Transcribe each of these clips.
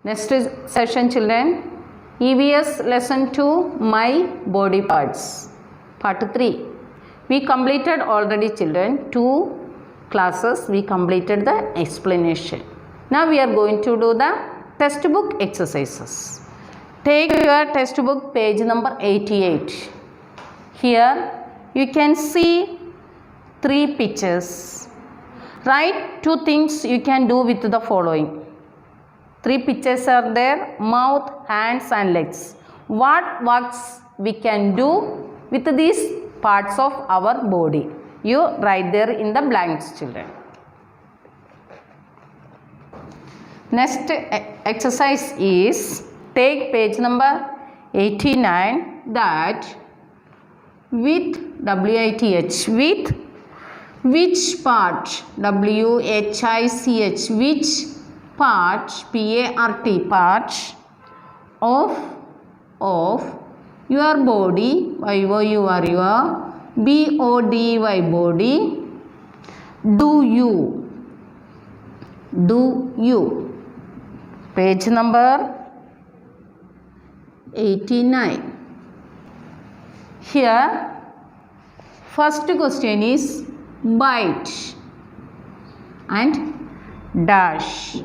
Next session children, EVS lesson 2, my body parts, part 3. We completed already children 2 classes, we completed the explanation. Now we are going to do the textbook exercises. Take your textbook page number 88. Here you can see 3 pictures. Write 2 things you can do with the following. 3 pictures are there: mouth, hands and legs. What works we can do with these parts of our body? You write there in the blanks children. Next exercise is, take page number 89, that with WITH, with which part, WHICH, which part, PART, part of your body, your BODY, body, do you. Page number 89. Here first question is bite and dash.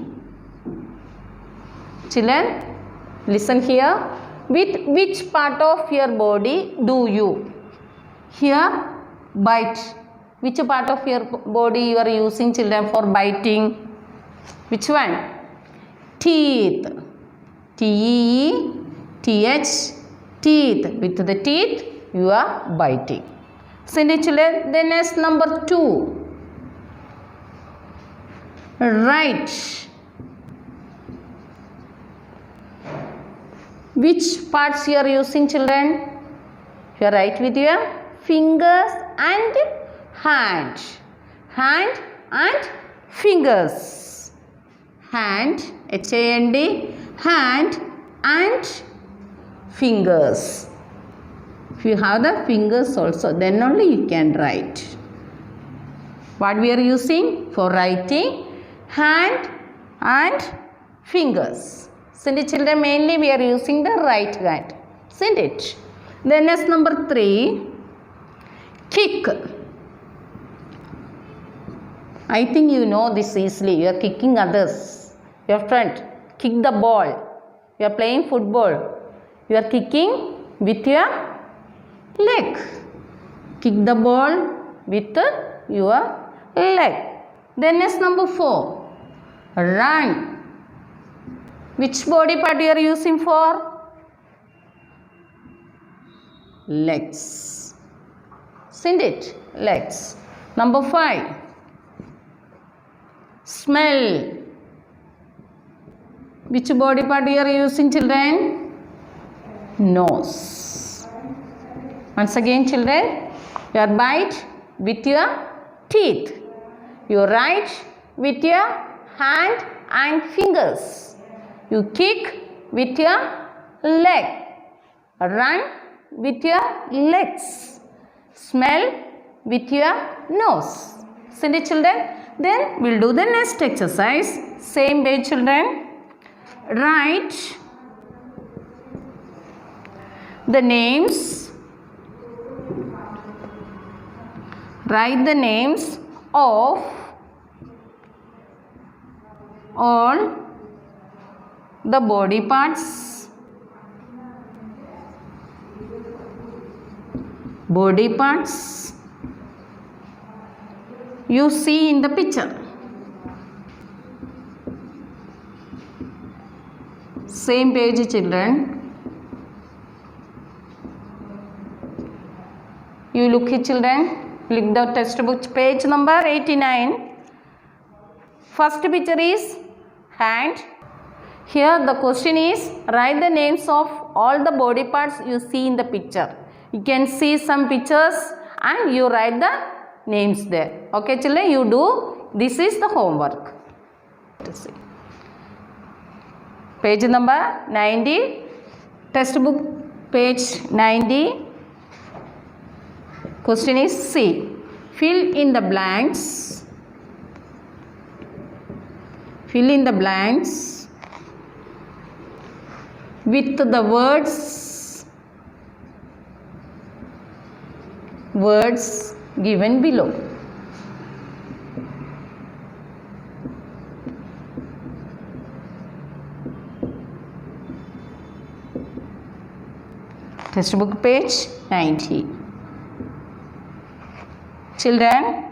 Children, listen here. With which part of your body do you? Here bite. Which part of your body you are using children for biting? Which one? Teeth. TEETH, teeth. With the teeth you are biting. Send it children. Then next number 2. Right. Which parts you are using children? You are right with your fingers and hand. Hand and fingers. Hand, HAND, hand and fingers. If you have the fingers also, then only you can write. What we are using for writing? Hand and fingers. Send it children, mainly we are using the right hand. Send it. Then next number 3, kick. I think you know this easily. You are kicking others. Your friend, kick the ball. You are playing football. You are kicking with your leg. Kick the ball with your leg. Then next number 4, run. Which body part you are using for? Legs. Send it. Legs. Number 5, smell. Which body part you are using children? Nose. Once again children, you are bite with your teeth. You write with your hand and fingers. You kick with your leg. Run with your legs. Smell with your nose. Send it children. Then we will do the next exercise. Same way children. Write the names. Write the names of all the body parts. Body parts you see in the picture. Same page children. You look here children. Look the textbook page number 89. First picture is hand. Here the question is, write the names of all the body parts you see in the picture. You can see some pictures and you write the names there. Okay children, you do. This is the homework. Page number 90. Textbook page 90. Question is C. Fill in the blanks. Fill in the blanks with the words given below. Textbook page 90. Children,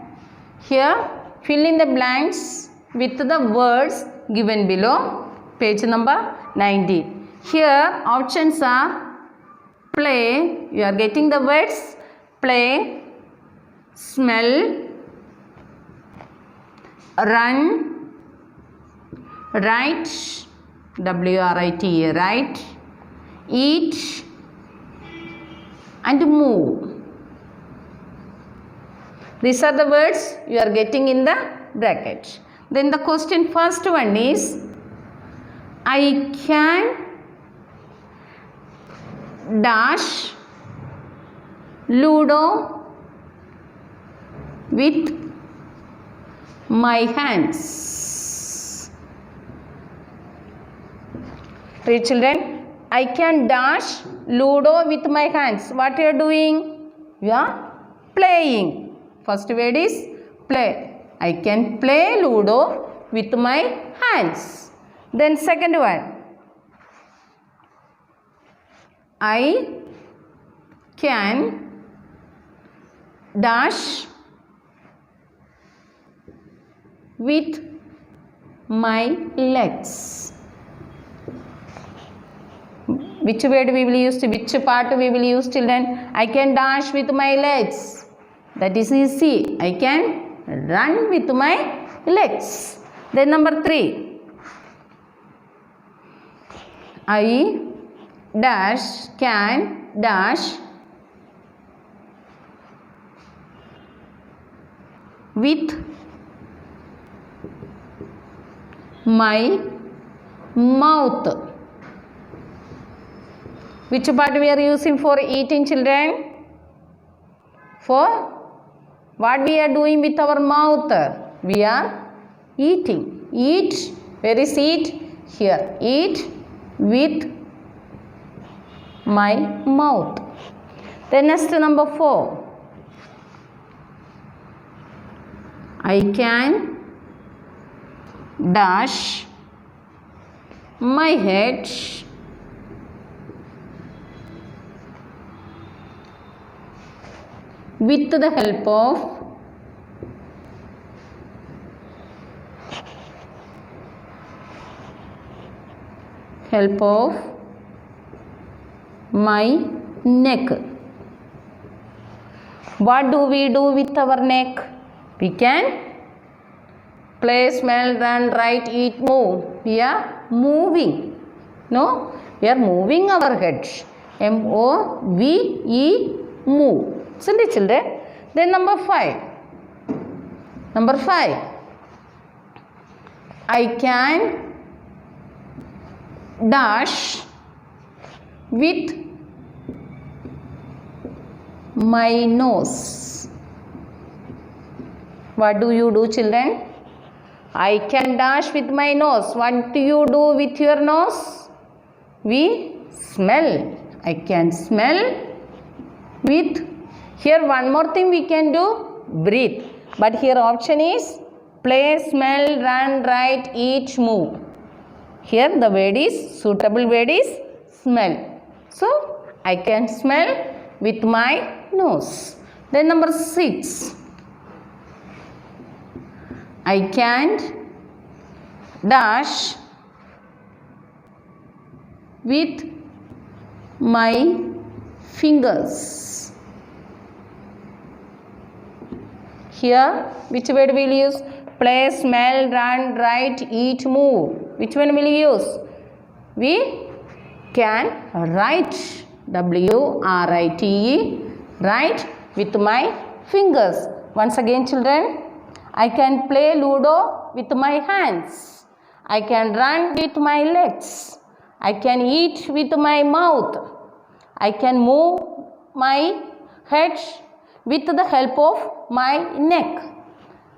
here fill in the blanks with the words given below. Page number 90. Here options are play, you are getting the words play, smell, run, write, W-R-I-T-E, write, eat and move. These are the words you are getting in the bracket. Then the question first one is, I can dash Ludo with my hands. Read children, I can dash Ludo with my hands. What you are doing? You are playing. First word is play. I can play Ludo with my hands. Then second one, I can dash with my legs. Which word we will use? Which part we will use, children? I can dash with my legs. That is easy. I can run with my legs. Then number 3. I can dash with my mouth. Which part we are using for eating, children? For what we are doing with our mouth? We are eating. Eat. Where is eat? Here. Eat with my mouth. Then next number 4. I can dash my head with the help of my neck. What do we do with our neck? We can play, smell, run, write, eat, move. We are moving. No? We are moving our head. M-O-V-E, move. Isn't it, children? Then number 5. Number 5. I can dash with my nose. What do you do, children? I can dash with my nose. What do you do with your nose? We smell. I can smell with. Here one more thing we can do, breathe. But here option is play, smell, run, write, eat, move. Here the word is, suitable word is smell. So I can smell with my nose. Then number 6. I can dash with my fingers. Here, which word will use? Play, smell, run, write, eat, move. Which one will use? We can write. W-R-I-T-E. Write with my fingers. Once again, children, I can play Ludo with my hands. I can run with my legs. I can eat with my mouth. I can move my head with the help of my neck.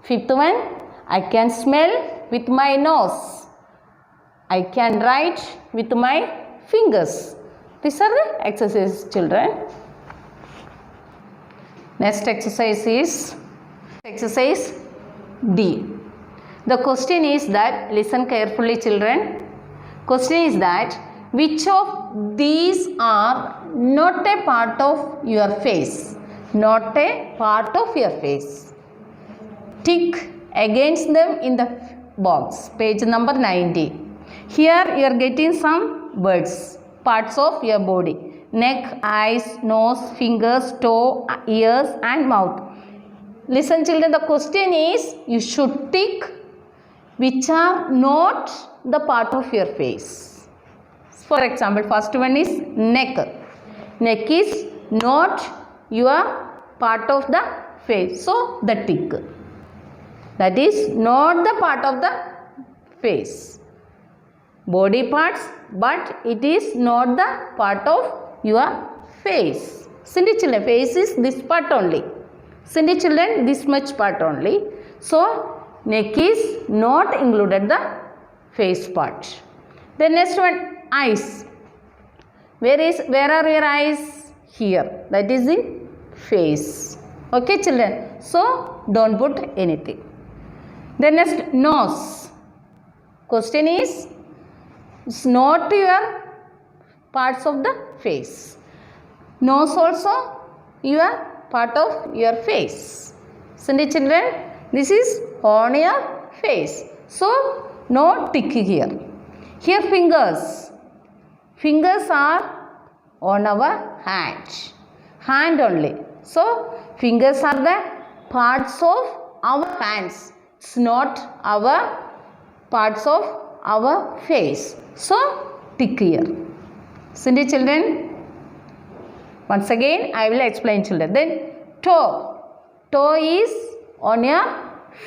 5th one, I can smell with my nose. I can write with my fingers. These are the exercises, children. Next exercise is exercise D. The question is that, listen carefully children. Question is that, which of these are not a part of your face? Not a part of your face. Tick against them in the box. Page number 90. Here you are getting some words, parts of your body. Neck, eyes, nose, fingers, toe, ears and mouth. Listen children, the question is, you should tick which are not the part of your face. For example, first one is neck. Neck is not your part of the face. So, the tick. That is not the part of the face. Body parts, but it is not the part of your face. Cindy children, face is this part only. Cindy children, this much part only. So, neck is not included the face part. The next one, eyes. Where are your eyes? Here. That is in face. Okay children. So, don't put anything. The next, nose. Question is, it's not your parts of the face. Nose also your part of your face. Cindy children, this is on your face. So, no tick here. Here fingers. Fingers are on our hand. Hand only. So, fingers are the parts of our hands. It's not our parts of our face. So, tick here. Cindy children, once again I will explain children. Then toe. Toe is on your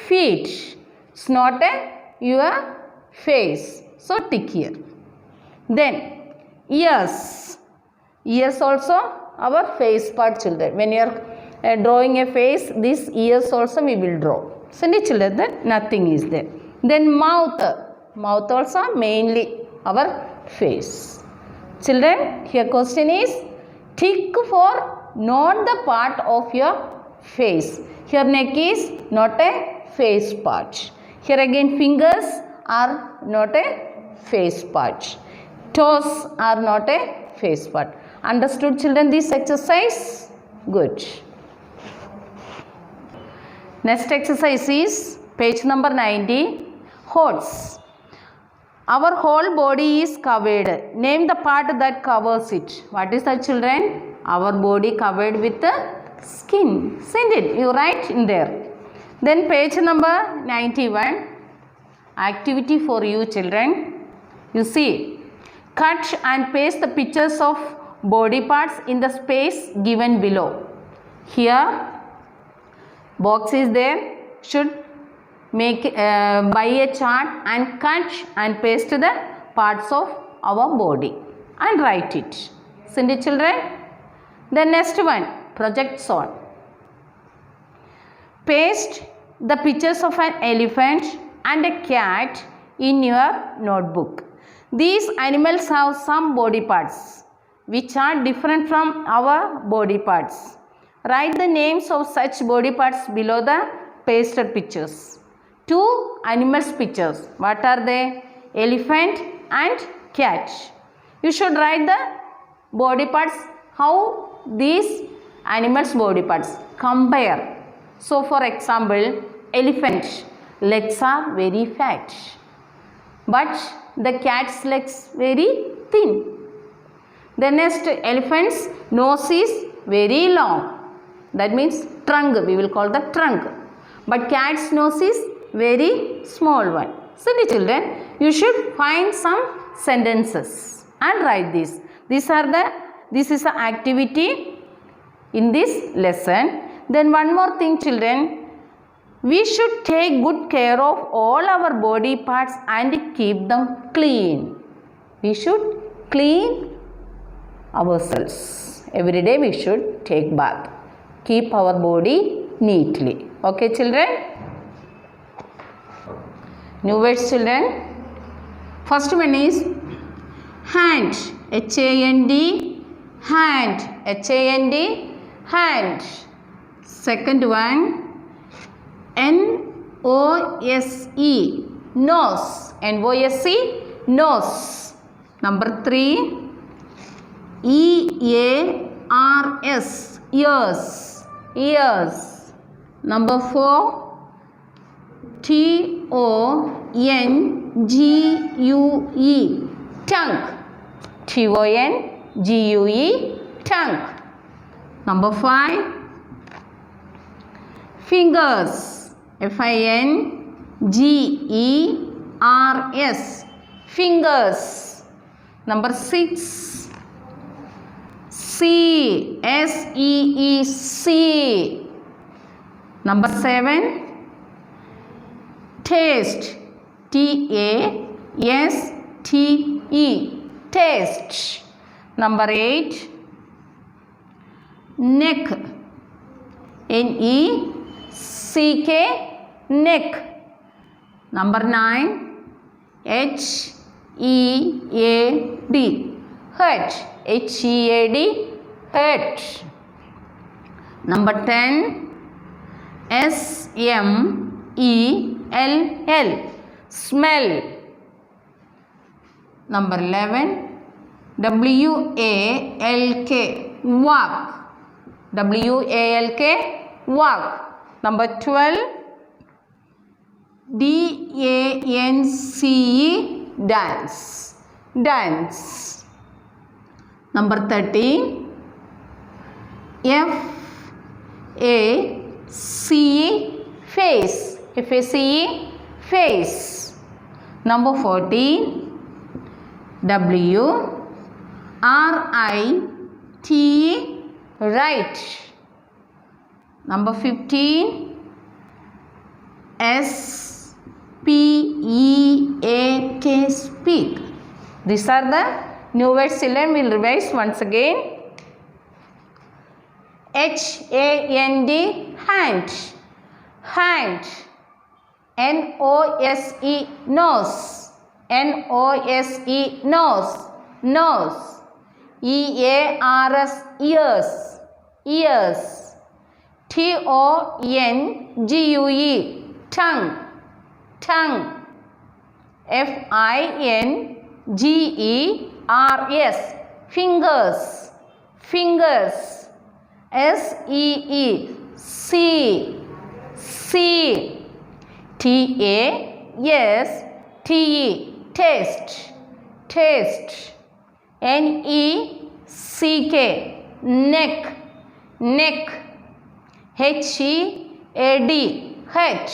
feet. It's not your face. So, tick here. Then ears. Ears also our face part children. When you are drawing a face, these ears also we will draw. Cindy children, then nothing is there. Then mouth. Mouth also mainly our face. Children, here question is, tick for not the part of your face. Here neck is not a face part. Here again fingers are not a face part. Toes are not a face part. Understood children this exercise? Good. Next exercise is page number 90. Horns. Our whole body is covered. Name the part that covers it. What is that children? Our body covered with the skin. Isn't it? You write in there. Then page number 91. Activity for you children. You see. Cut and paste the pictures of body parts in the space given below. Here box is there. Should make buy a chart and cut and paste the parts of our body and write it. Cindy children. The next one, project solve. Paste the pictures of an elephant and a cat in your notebook. These animals have some body parts which are different from our body parts. Write the names of such body parts below the pasted pictures. Two animals pictures. What are they? Elephant and cat. You should write the body parts. How these animals body parts. Compare. So for example, elephant legs are very fat. But the cat's legs very thin. The next, elephant's nose is very long. That means trunk. We will call the trunk. But cat's nose is very small one. So the children, you should find some sentences and write this. This is the activity in this lesson. Then one more thing children, we should take good care of all our body parts and keep them clean. We should clean ourselves. Every day we should take bath. Keep our body neatly. Okay children? New words children. First one is hand. H-A-N-D, hand. H-A-N-D, hand. Second one, N-O-S-E, nose. N-O-S-E, nose. Number 3, E-A-R-S, ears. Ears. Number 4, T-O-N-G-U-E, tongue. T-O-N-G-U-E, tongue. Number 5, fingers. F-I-N-G-E-R-S, fingers. Number 6, sea. S-E-E, sea. Number 7, taste. T-A-S-T-E, taste. Number 8, neck. N-E-C-K, neck. Number 9, H-E-A-D, head. H-E-A-D, head. Number 10, S-M-E-L-L, smell. Number 11, W-A-L-K, walk. W-A-L-K, walk. Number 12, D-A-N-C-E, dance. Dance. Number 13, F-A-C-E, face. F-A-C-E, face. Number 14, W-R-I-T-E, right. Number 15, S-P-E-A-K, speak. These are the new words. Children will revise once again. H-A-N-D, hand. Hand. N-O-S-E, nose. N-O-S-E, nose. Nose. E-A-R-S, ears. Ears. T-O-N-G-U-E, tongue. Tongue. F-I-N-G-E-R-S, fingers. Fingers. S-E-E, see. See. T-A-S-T-E, taste. Taste. N-E-C-K, neck. Neck. H-E-A-D, head.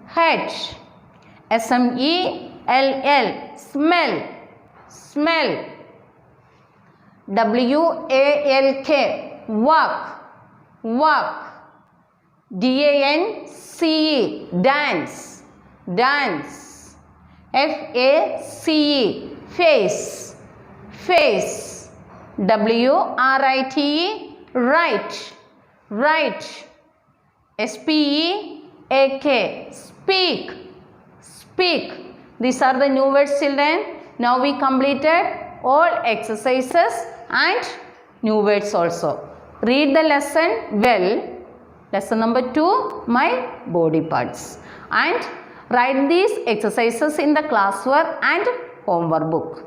Head. S-M-E-L-L, smell. Smell. W-A-L-K, walk. Walk. D-A-N-C-E, dance. Dance. F-A-C-E, face. Face. W-R-I-T-E, right. Right. S-P-E-A-K, speak. Speak. These are the new words, children. Now we completed all exercises and new words also. Read the lesson well. Lesson number 2, my body parts. And write these exercises in the classwork and homework book.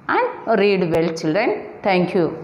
And read well, children. Thank you.